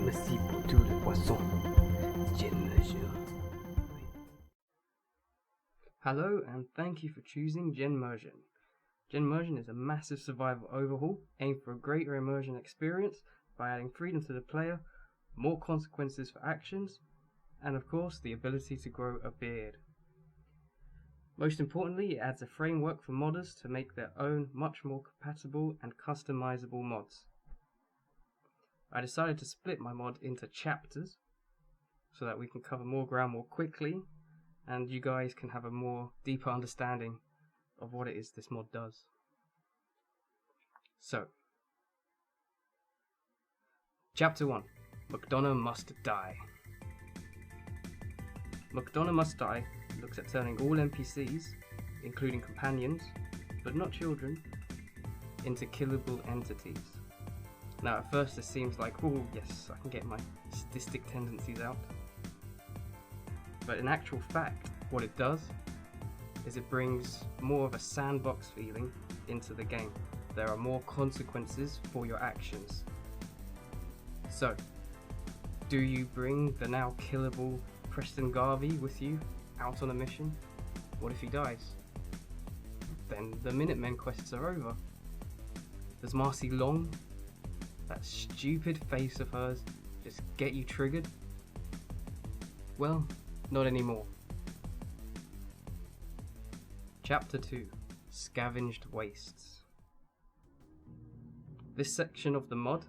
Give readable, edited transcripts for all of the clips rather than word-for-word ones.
Merci pour tout le poisson. GenMersion. Hello and thank you for choosing GenMersion. GenMersion is a massive survival overhaul aimed for a greater immersion experience by adding freedom to the player, more consequences for actions, and of course the ability to grow a beard. Most importantly, it adds a framework for modders to make their own much more compatible and customizable mods. I decided to split my mod into chapters so that we can cover more ground more quickly and you guys can have a more deeper understanding of what it is this mod does. So, Chapter 1, McDonagh Must Die. McDonagh Must Die looks at turning all NPCs, including companions, but not children, into killable entities. Now at first this seems like, oh yes, I can get my sadistic tendencies out. But in actual fact, what it does is it brings more of a sandbox feeling into the game. There are more consequences for your actions. So, do you bring the now killable Preston Garvey with you out on a mission? What if he dies? Then the Minutemen quests are over. Does Marcy Long, that stupid face of hers, just get you triggered? Well, not anymore. Chapter 2, Scavenged Wastes. This section of the mod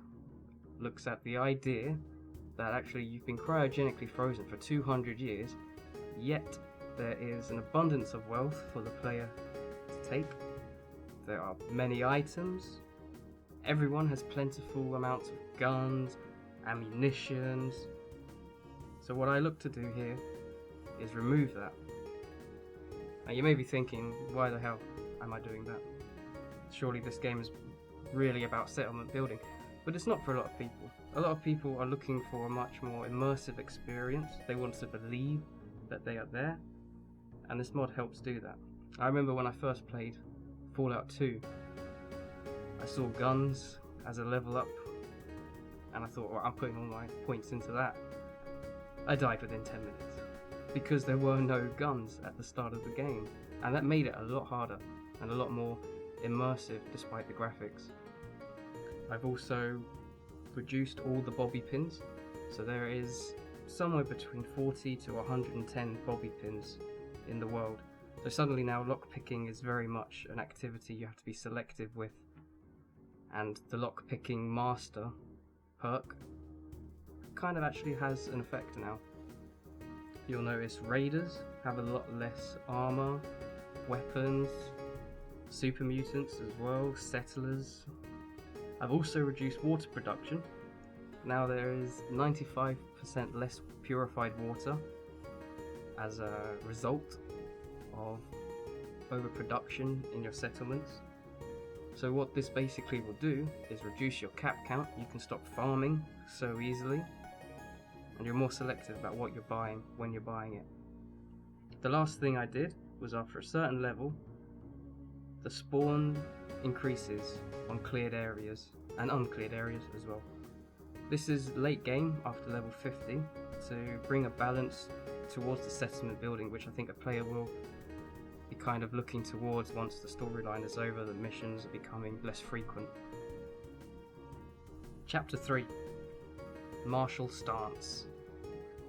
looks at the idea that actually you've been cryogenically frozen for 200 years, yet there is an abundance of wealth for the player to take. There are many items. Everyone has plentiful amounts of guns, ammunitions. So what I look to do here is remove that. Now you may be thinking, why the hell am I doing that? Surely this game is really about settlement building, but it's not for a lot of people. A lot of people are looking for a much more immersive experience. They want to believe that they are there, and this mod helps do that. I remember when I first played Fallout 2, I saw guns as a level up, and I thought, well, I'm putting all my points into that. I died within 10 minutes, because there were no guns at the start of the game, and that made it a lot harder and a lot more immersive despite the graphics. I've also reduced all the bobby pins, so there is somewhere between 40 to 110 bobby pins in the world. So suddenly now lockpicking is very much an activity you have to be selective with, and the lockpicking master perk kind of actually has an effect now. You'll notice raiders have a lot less armor, weapons, super mutants as well, settlers. I've also reduced water production. Now there is 95% less purified water as a result of overproduction in your settlements. So what this basically will do is reduce your cap count. You can stop farming so easily, and you're more selective about what you're buying when you're buying it. The last thing I did was, after a certain level, the spawn increases on cleared areas and uncleared areas as well. This is late game after level 50 to bring a balance towards the settlement building, which I think a player will be kind of looking towards once the storyline is over. The missions are becoming less frequent. Chapter 3, Martial Stance.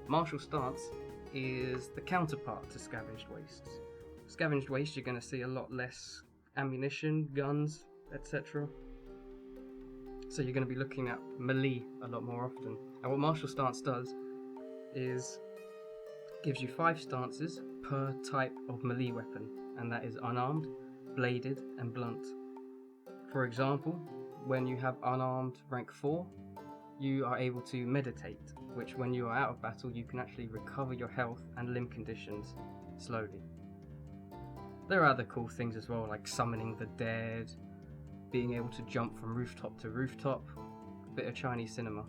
Martial Stance is the counterpart to Scavenged Wastes. Scavenged Waste, you're going to see a lot less ammunition, guns, etc. So you're going to be looking at melee a lot more often. And what Martial Stance does is gives you 5 stances per type of melee weapon, and that is unarmed, bladed, and blunt. For example, when you have unarmed rank 4, you are able to meditate, which when you are out of battle you can actually recover your health and limb conditions slowly. There are other cool things as well, like summoning the dead, being able to jump from rooftop to rooftop, a bit of Chinese cinema.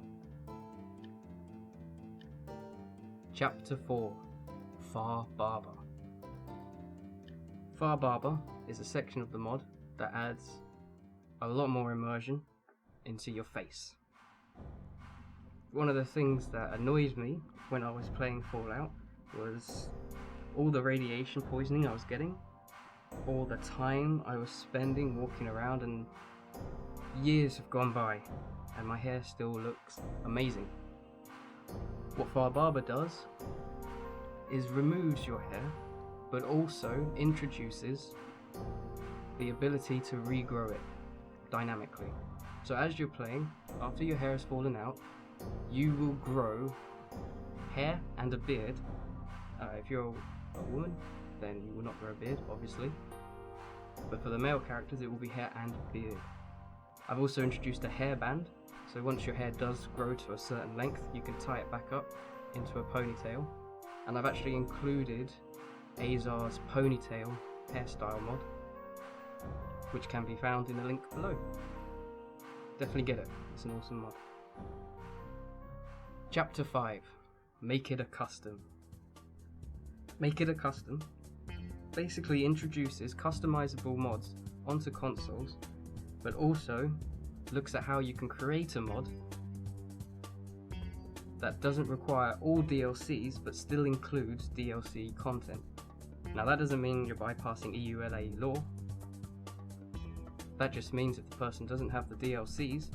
Chapter 4, Far Barber. Far Barber is a section of the mod that adds a lot more immersion into your face. one of the things that annoyed me when I was playing Fallout was all the radiation poisoning I was getting, all the time I was spending walking around, and years have gone by and my hair still looks amazing. What Barber does is removes your hair, but also introduces the ability to regrow it dynamically. So as you're playing, after your hair has fallen out, you will grow hair and a beard. If you're a woman, then you will not grow a beard, obviously. But for the male characters, it will be hair and beard. I've also introduced a hairband, so once your hair does grow to a certain length, you can tie it back up into a ponytail. And I've actually included Azar's ponytail hairstyle mod, which can be found in the link below. Definitely get it, it's an awesome mod. Chapter 5. Make it a custom. Make it a custom basically introduces customizable mods onto consoles, but also looks at how you can create a mod that doesn't require all DLCs but still includes DLC content. Now that doesn't mean you're bypassing EULA law. That just means if the person doesn't have the DLCs,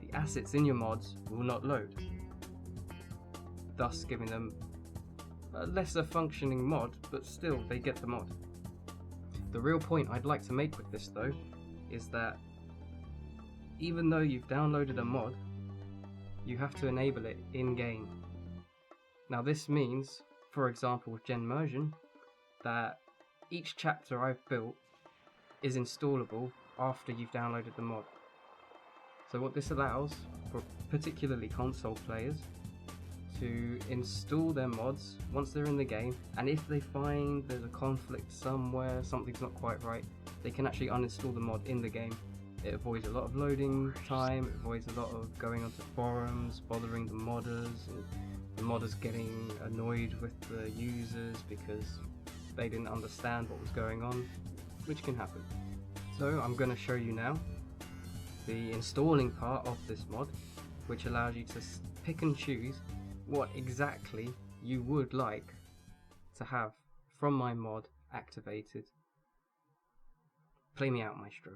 the assets in your mods will not load, thus giving them a lesser functioning mod, but still they get the mod. The real point I'd like to make with this though is that even though you've downloaded a mod, you have to enable it in-game. Now this means, for example with GenMersion, that each chapter I've built is installable after you've downloaded the mod. So what this allows for particularly console players to install their mods once they're in the game, and if they find there's a conflict somewhere, something's not quite right, they can actually uninstall the mod in the game. It avoids a lot of loading time, it avoids a lot of going onto forums, bothering the modders, and the modders getting annoyed with the users because they didn't understand what was going on, which can happen. So I'm going to show you now the installing part of this mod, which allows you to pick and choose what exactly you would like to have from my mod activated. Play me out, maestro.